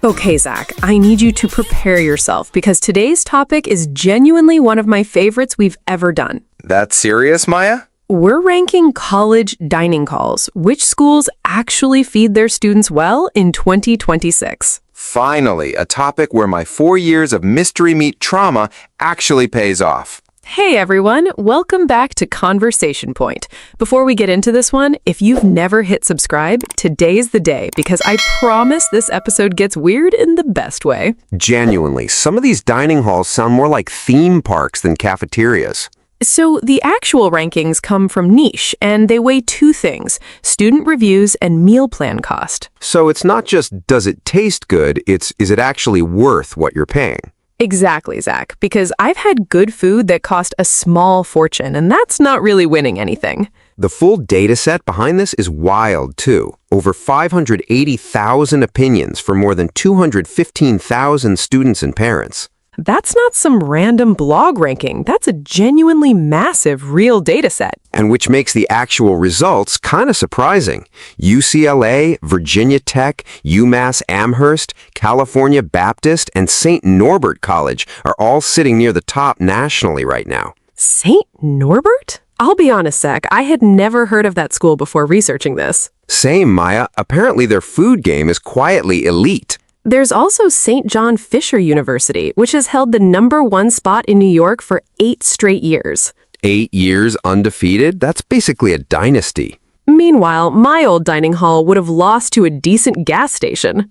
Okay, Zach, I need you to prepare yourself because today's topic is genuinely one of my favorites we've ever done. That's serious, Maya? We're ranking college dining halls, which schools actually feed their students well in 2026. Finally, a topic where my 4 years of mystery meat trauma actually pays off. Hey everyone, welcome back to Conversation Point. Before we get into this one, if you've never hit subscribe, today's the day because I promise this episode gets weird in the best way. Genuinely, some of these dining halls sound more like theme parks than cafeterias. So the actual rankings come from Niche, and they weigh two things, student reviews and meal plan cost. So it's not just does it taste good, it's is it actually worth what you're paying? Exactly, Zach, because I've had good food that cost a small fortune, and that's not really winning anything. The full data set behind this is wild, too. Over 580,000 opinions for more than 215,000 students and parents. That's not some random blog ranking. That's a genuinely massive real data set. And which makes the actual results kind of surprising. UCLA, Virginia Tech, UMass Amherst, California Baptist, and St. Norbert College are all sitting near the top nationally right now. St. Norbert? I'll be honest, Zach, I had never heard of that school before researching this. Same, Maya. Apparently their food game is quietly elite. There's also St. John Fisher University, which has held the #1 spot in New York for 8 straight years. 8 years undefeated? That's basically a dynasty. Meanwhile, my old dining hall would have lost to a decent gas station.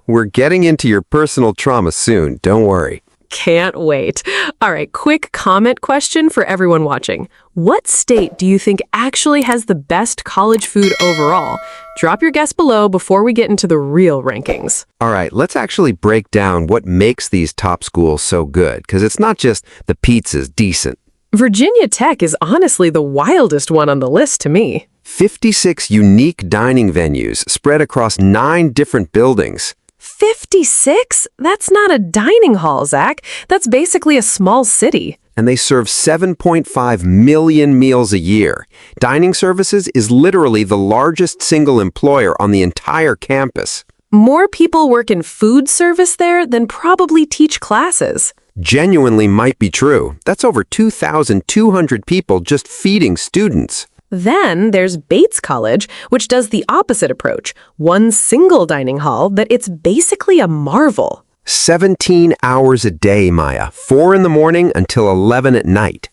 We're getting into your personal trauma soon, don't worry. Can't wait. All right, quick comment question for everyone watching. What state do you think actually has the best college food overall? Drop your guess below before we get into the real rankings. All right, let's actually break down what makes these top schools so good, because it's not just the pizza's decent. Virginia Tech is honestly the wildest one on the list to me. 56 unique dining venues spread across 9 different buildings. 56? That's not a dining hall, Zach. That's basically a small city. And they serve 7.5 million meals a year. Dining Services is literally the largest single employer on the entire campus. More people work in food service there than probably teach classes. Genuinely might be true. That's over 2,200 people just feeding students. Then there's Bates College, which does the opposite approach. One single dining hall that it's basically a marvel. 17 hours a day, Maya. 4 in the morning until 11 at night.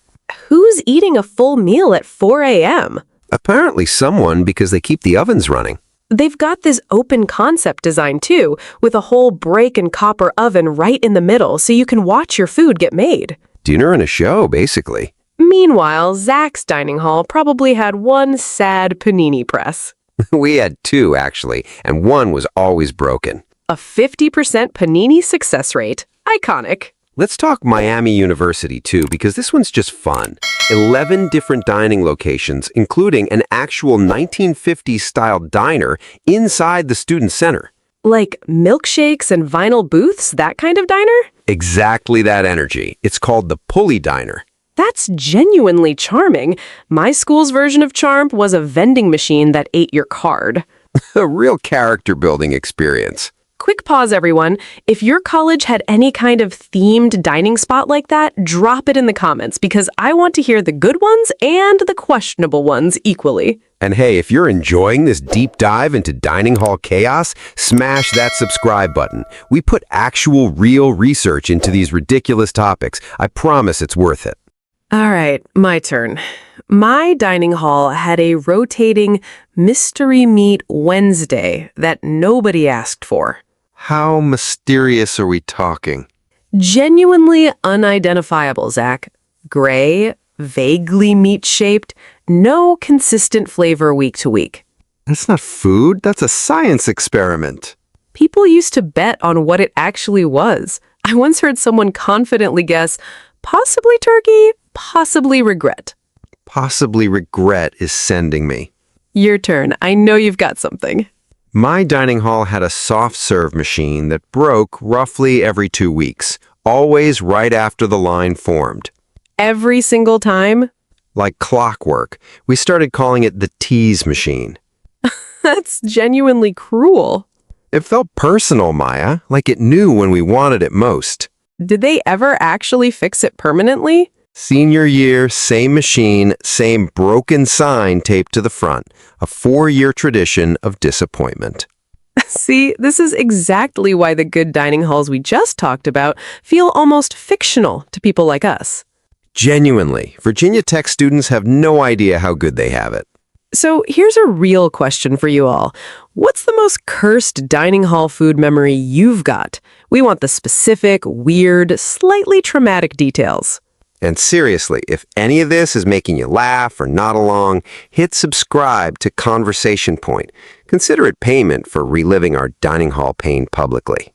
Who's eating a full meal at 4 a.m.? Apparently someone, because they keep the ovens running. They've got this open concept design too, with a whole break and copper oven right in the middle so you can watch your food get made. Dinner and a show, basically. Meanwhile, Zack's dining hall probably had one sad panini press. We had 2, actually, and one was always broken. A 50% panini success rate. Iconic. Let's talk Miami University, too, because this one's just fun. 11 different dining locations, including an actual 1950s-style diner inside the student center. Like milkshakes and vinyl booths, that kind of diner? Exactly that energy. It's called the Pulley Diner. That's genuinely charming. My school's version of charm was a vending machine that ate your card. A real character-building experience. Quick pause, everyone. If your college had any kind of themed dining spot like that, drop it in the comments because I want to hear the good ones and the questionable ones equally. And hey, if you're enjoying this deep dive into dining hall chaos, smash that subscribe button. We put actual real research into these ridiculous topics. I promise it's worth it. All right, my turn. My dining hall had a rotating Mystery Meat Wednesday that nobody asked for. How mysterious are we talking? Genuinely unidentifiable, Zach. Gray, vaguely meat-shaped, no consistent flavor week to week. That's not food, that's a science experiment. People used to bet on what it actually was. I once heard someone confidently guess, possibly turkey, possibly regret. Possibly regret is sending me. Your turn. I know you've got something. My dining hall had a soft serve machine that broke roughly every 2 weeks, always right after the line formed. Every single time? Like clockwork. We started calling it the tease machine. That's genuinely cruel. It felt personal, Maya, like it knew when we wanted it most. Did they ever actually fix it permanently? Senior year, same machine, same broken sign taped to the front. A 4-year tradition of disappointment. See, this is exactly why the good dining halls we just talked about feel almost fictional to people like us. Genuinely, Virginia Tech students have no idea how good they have it. So here's a real question for you all. What's the most cursed dining hall food memory you've got? We want the specific, weird, slightly traumatic details. And seriously, if any of this is making you laugh or nod along, hit subscribe to Conversation Point. Consider it payment for reliving our dining hall pain publicly.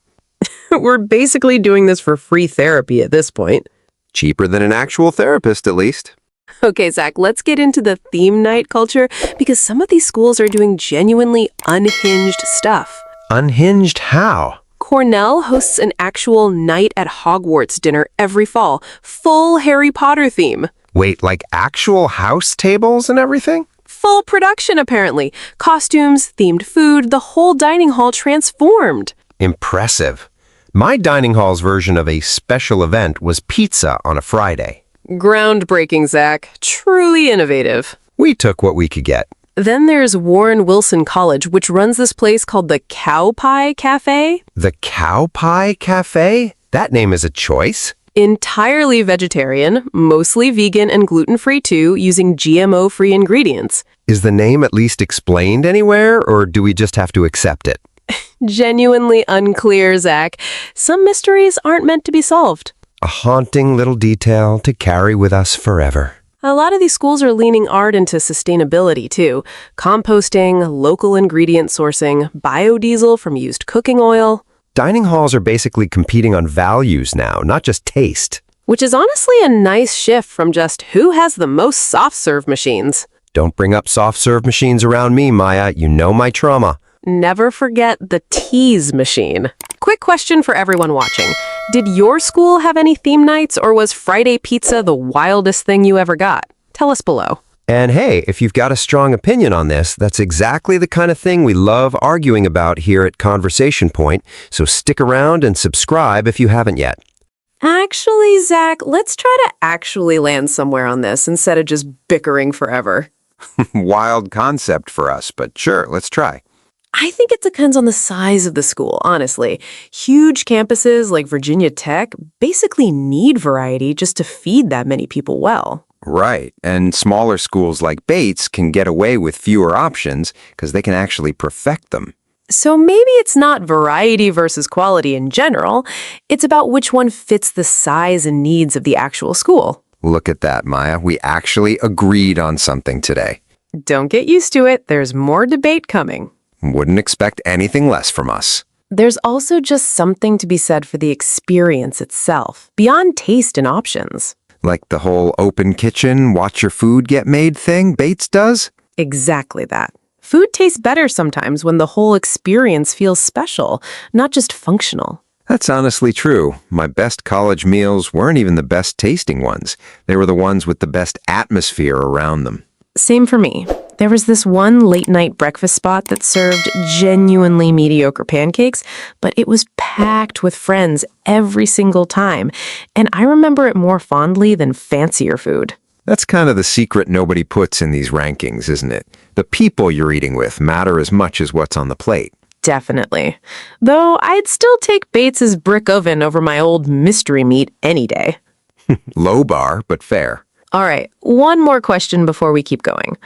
We're basically doing this for free therapy at this point. Cheaper than an actual therapist, at least. Okay, Zack, let's get into the theme night culture because some of these schools are doing genuinely unhinged stuff. Unhinged how? Cornell hosts an actual Night at Hogwarts dinner every fall, full Harry Potter theme. Wait, like actual house tables and everything? Full production, apparently. Costumes, themed food, the whole dining hall transformed. Impressive. My dining hall's version of a special event was pizza on a Friday. Groundbreaking, Zack. Truly innovative. We took what we could get. Then there's Warren Wilson College, which runs this place called the Cow Pie Cafe. The Cow Pie Cafe? That name is a choice. Entirely vegetarian, mostly vegan and gluten-free too, using GMO-free ingredients. Is the name at least explained anywhere, or do we just have to accept it? Genuinely unclear, Zack. Some mysteries aren't meant to be solved. A haunting little detail to carry with us forever. A lot of these schools are leaning hard into sustainability, too. Composting, local ingredient sourcing, biodiesel from used cooking oil. Dining halls are basically competing on values now, not just taste. Which is honestly a nice shift from just who has the most soft-serve machines. Don't bring up soft-serve machines around me, Maya. You know my trauma. Never forget the tease machine. Quick question for everyone watching. Did your school have any theme nights, or was Friday pizza the wildest thing you ever got? Tell us below. And hey, if you've got a strong opinion on this, that's exactly the kind of thing we love arguing about here at Conversation Point, so stick around and subscribe if you haven't yet. Actually, Zack, let's try to actually land somewhere on this instead of just bickering forever. Wild concept for us, but sure, let's try. I think it depends on the size of the school, honestly. Huge campuses like Virginia Tech basically need variety just to feed that many people well. Right, and smaller schools like Bates can get away with fewer options because they can actually perfect them. So maybe it's not variety versus quality in general. It's about which one fits the size and needs of the actual school. Look at that, Maya. We actually agreed on something today. Don't get used to it. There's more debate coming. Wouldn't expect anything less from us. There's also just something to be said for the experience itself, beyond taste and options. Like the whole open kitchen, watch your food get made thing Bates does? Exactly that. Food tastes better sometimes when the whole experience feels special, not just functional. That's honestly true. My best college meals weren't even the best tasting ones. They were the ones with the best atmosphere around them. Same for me. There was this one late-night breakfast spot that served genuinely mediocre pancakes, but it was packed with friends every single time, and I remember it more fondly than fancier food. That's kind of the secret nobody puts in these rankings, isn't it? The people you're eating with matter as much as what's on the plate. Definitely. Though I'd still take Bates's brick oven over my old mystery meat any day. Low bar, but fair. All right, one more question before we keep going.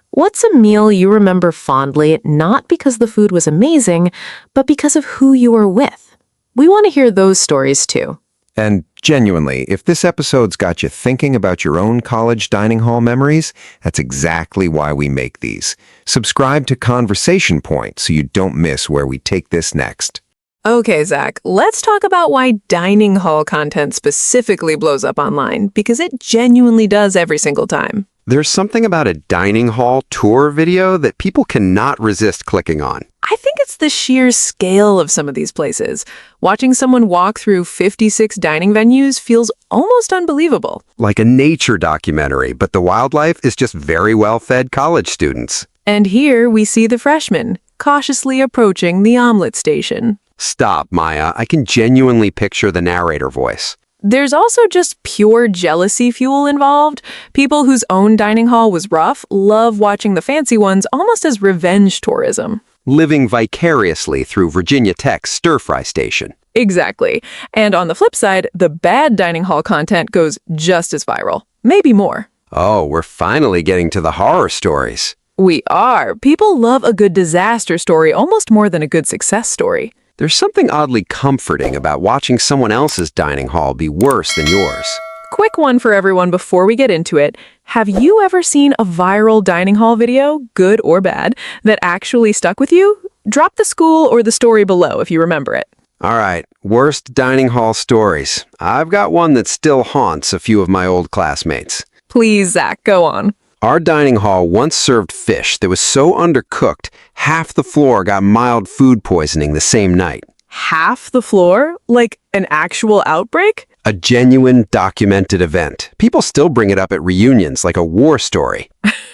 What's a meal you remember fondly, not because the food was amazing, but because of who you were with? We want to hear those stories too. And genuinely, if this episode's got you thinking about your own college dining hall memories, that's exactly why we make these. Subscribe to Conversation Point so you don't miss where we take this next. Okay, Zack, let's talk about why dining hall content specifically blows up online, because it genuinely does every single time. There's something about a dining hall tour video that people cannot resist clicking on. I think it's the sheer scale of some of these places. Watching someone walk through 56 dining venues feels almost unbelievable. Like a nature documentary, but the wildlife is just very well-fed college students. And here we see the freshmen, cautiously approaching the omelet station. Stop, Maya. I can genuinely picture the narrator voice. There's also just pure jealousy fuel involved. People whose own dining hall was rough love watching the fancy ones almost as revenge tourism. Living vicariously through Virginia Tech's stir-fry station. Exactly. And on the flip side, the bad dining hall content goes just as viral. Maybe more. Oh, we're finally getting to the horror stories. We are. People love a good disaster story almost more than a good success story. There's something oddly comforting about watching someone else's dining hall be worse than yours. Quick one for everyone before we get into it. Have you ever seen a viral dining hall video, good or bad, that actually stuck with you? Drop the school or the story below if you remember it. All right, worst dining hall stories. I've got one that still haunts a few of my old classmates. Please, Zack, go on. Our dining hall once served fish that was so undercooked, half the floor got mild food poisoning the same night. Half the floor? Like an actual outbreak? A genuine, documented event. People still bring it up at reunions like a war story.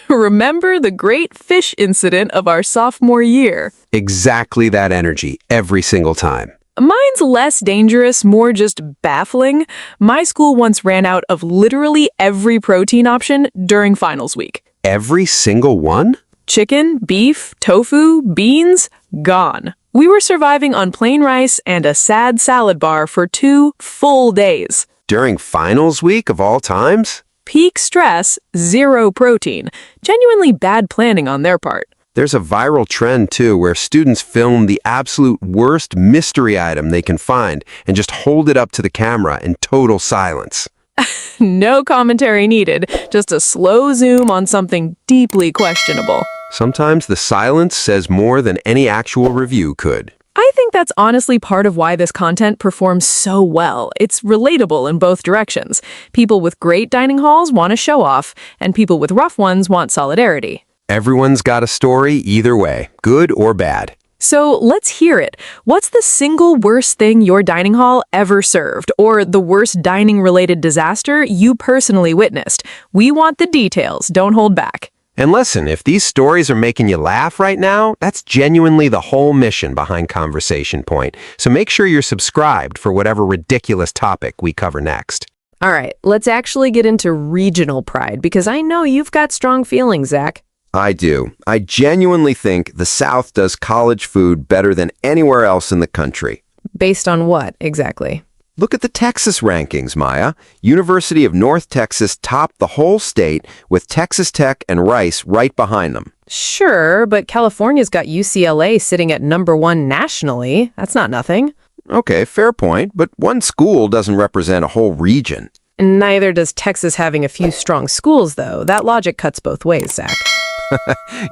Remember the great fish incident of our sophomore year? Exactly that energy, every single time. Mine's less dangerous, more just baffling. My school once ran out of literally every protein option during finals week. Every single one? Chicken, beef, tofu, beans, gone. We were surviving on plain rice and a sad salad bar for 2 full days. During finals week of all times? Peak stress, zero protein. Genuinely bad planning on their part. There's a viral trend, too, where students film the absolute worst mystery item they can find and just hold it up to the camera in total silence. No commentary needed, just a slow zoom on something deeply questionable. Sometimes the silence says more than any actual review could. I think that's honestly part of why this content performs so well. It's relatable in both directions. People with great dining halls want to show off, and people with rough ones want solidarity. Everyone's got a story either way, good or bad. So let's hear it. What's the single worst thing your dining hall ever served, or the worst dining-related disaster you personally witnessed? We want the details. Don't hold back. And listen, if these stories are making you laugh right now, that's genuinely the whole mission behind Conversation Point. So make sure you're subscribed for whatever ridiculous topic we cover next. All right, let's actually get into regional pride, because I know you've got strong feelings, Zack. I do. I genuinely think the South does college food better than anywhere else in the country. Based on what, exactly? Look at the Texas rankings, Maya. University of North Texas topped the whole state with Texas Tech and Rice right behind them. Sure, but California's got UCLA sitting at #1 nationally. That's not nothing. Okay, fair point, but one school doesn't represent a whole region. Neither does Texas having a few strong schools, though. That logic cuts both ways, Zack.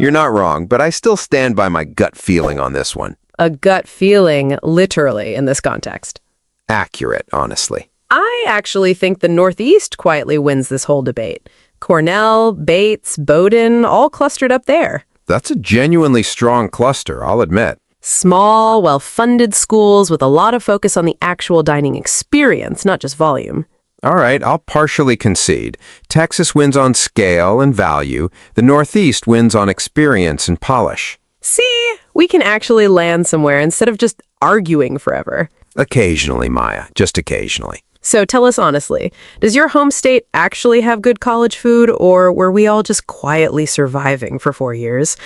You're not wrong, but I still stand by my gut feeling on this one. A gut feeling, literally, in this context. Accurate, honestly. I actually think the Northeast quietly wins this whole debate. Cornell, Bates, Bowdoin, all clustered up there. That's a genuinely strong cluster, I'll admit. Small, well-funded schools with a lot of focus on the actual dining experience, not just volume. All right, I'll partially concede. Texas wins on scale and value. The Northeast wins on experience and polish. See, we can actually land somewhere instead of just arguing forever. Occasionally, Maya, just occasionally. So tell us honestly, does your home state actually have good college food, or were we all just quietly surviving for 4 years?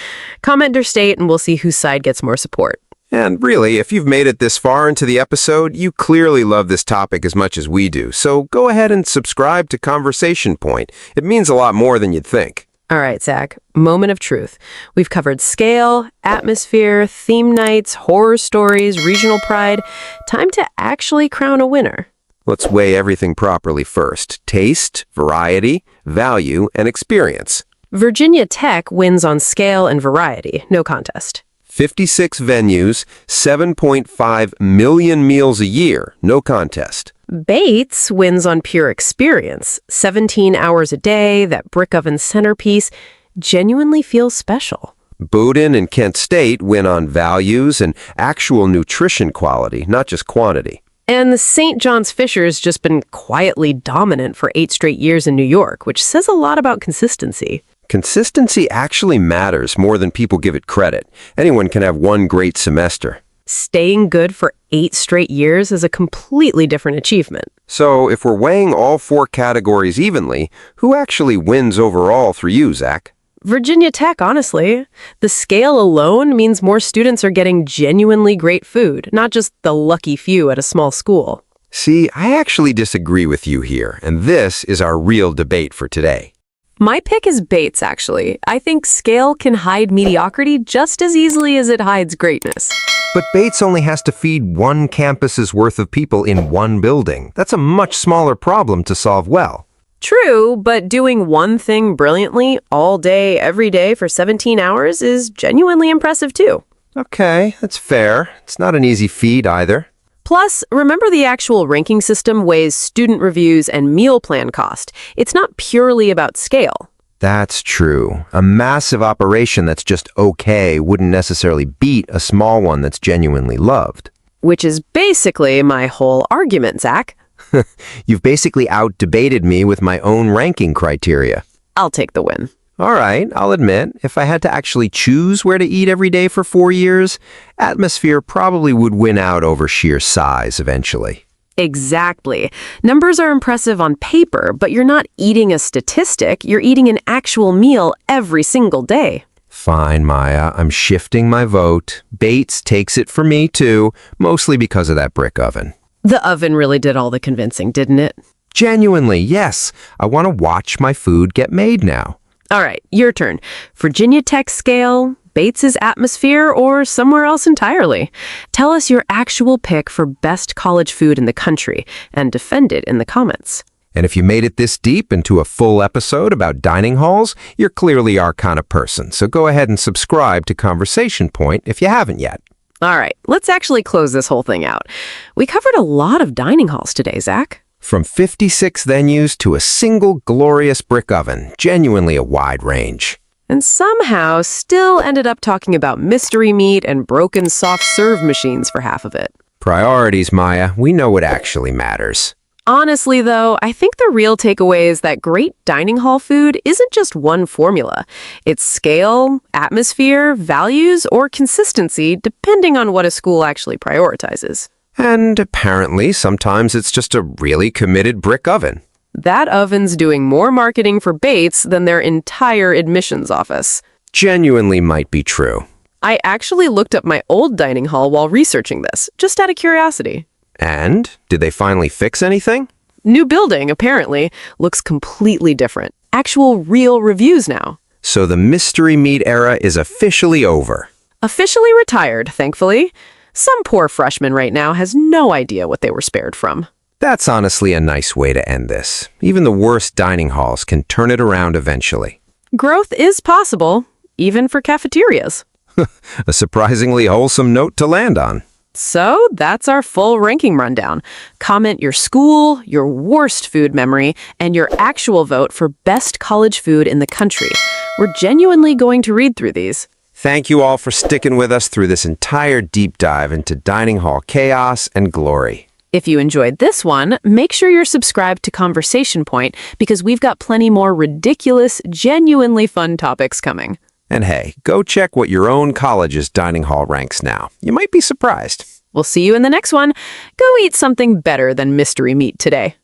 Comment your state and we'll see whose side gets more support. And really, if you've made it this far into the episode, you clearly love this topic as much as we do. So go ahead and subscribe to Conversation Point. It means a lot more than you'd think. All right, Zack, moment of truth. We've covered scale, atmosphere, theme nights, horror stories, regional pride. Time to actually crown a winner. Let's weigh everything properly first. Taste, variety, value, and experience. Virginia Tech wins on scale and variety, no contest. 56 venues, 7.5 million meals a year, no contest. Bates wins on pure experience. 17 hours a day, that brick oven centerpiece, genuinely feels special. Bowdoin and Kent State win on values and actual nutrition quality, not just quantity. And the St. John's Fisher's just been quietly dominant for 8 straight years in New York, which says a lot about consistency. Consistency actually matters more than people give it credit. Anyone can have one great semester. Staying good for 8 straight years is a completely different achievement. So if we're weighing all 4 categories evenly, who actually wins overall for you, Zack? Virginia Tech, honestly. The scale alone means more students are getting genuinely great food, not just the lucky few at a small school. See, I actually disagree with you here, and this is our real debate for today. My pick is Bates, actually. I think scale can hide mediocrity just as easily as it hides greatness. But Bates only has to feed one campus's worth of people in one building. That's a much smaller problem to solve well. True, but doing one thing brilliantly all day, every day for 17 hours is genuinely impressive too. Okay, that's fair. It's not an easy feat either. Plus, remember the actual ranking system weighs student reviews and meal plan cost. It's not purely about scale. That's true. A massive operation that's just okay wouldn't necessarily beat a small one that's genuinely loved. Which is basically my whole argument, Zack. You've basically out-debated me with my own ranking criteria. I'll take the win. All right, I'll admit, if I had to actually choose where to eat every day for 4 years, atmosphere probably would win out over sheer size eventually. Exactly. Numbers are impressive on paper, but you're not eating a statistic. You're eating an actual meal every single day. Fine, Maya, I'm shifting my vote. Bates takes it for me too, mostly because of that brick oven. The oven really did all the convincing, didn't it? Genuinely, yes. I want to watch my food get made now. All right, your turn. Virginia Tech scale, Bates's atmosphere, or somewhere else entirely. Tell us your actual pick for best college food in the country and defend it in the comments. And if you made it this deep into a full episode about dining halls, you're clearly our kind of person. So go ahead and subscribe to Conversation Point if you haven't yet. All right, let's actually close this whole thing out. We covered a lot of dining halls today, Zack. From 56 venues to a single glorious brick oven, genuinely a wide range. And somehow still ended up talking about mystery meat and broken soft serve machines for half of it. Priorities, Maya. We know what actually matters. Honestly, though, I think the real takeaway is that great dining hall food isn't just one formula. It's scale, atmosphere, values, or consistency, depending on what a school actually prioritizes. And apparently, sometimes it's just a really committed brick oven. That oven's doing more marketing for Bates than their entire admissions office. Genuinely might be true. I actually looked up my old dining hall while researching this, just out of curiosity. And? Did they finally fix anything? New building, apparently, looks completely different. Actual real reviews now. So the mystery meat era is officially over. Officially retired, thankfully. Some poor freshman right now has no idea what they were spared from. That's honestly a nice way to end this. Even the worst dining halls can turn it around eventually. Growth is possible, even for cafeterias. A surprisingly wholesome note to land on. So that's our full ranking rundown. Comment your school, your worst food memory, and your actual vote for best college food in the country. We're genuinely going to read through these. Thank you all for sticking with us through this entire deep dive into dining hall chaos and glory. If you enjoyed this one, make sure you're subscribed to Conversation Point because we've got plenty more ridiculous, genuinely fun topics coming. And hey, go check what your own college's dining hall ranks now. You might be surprised. We'll see you in the next one. Go eat something better than mystery meat today.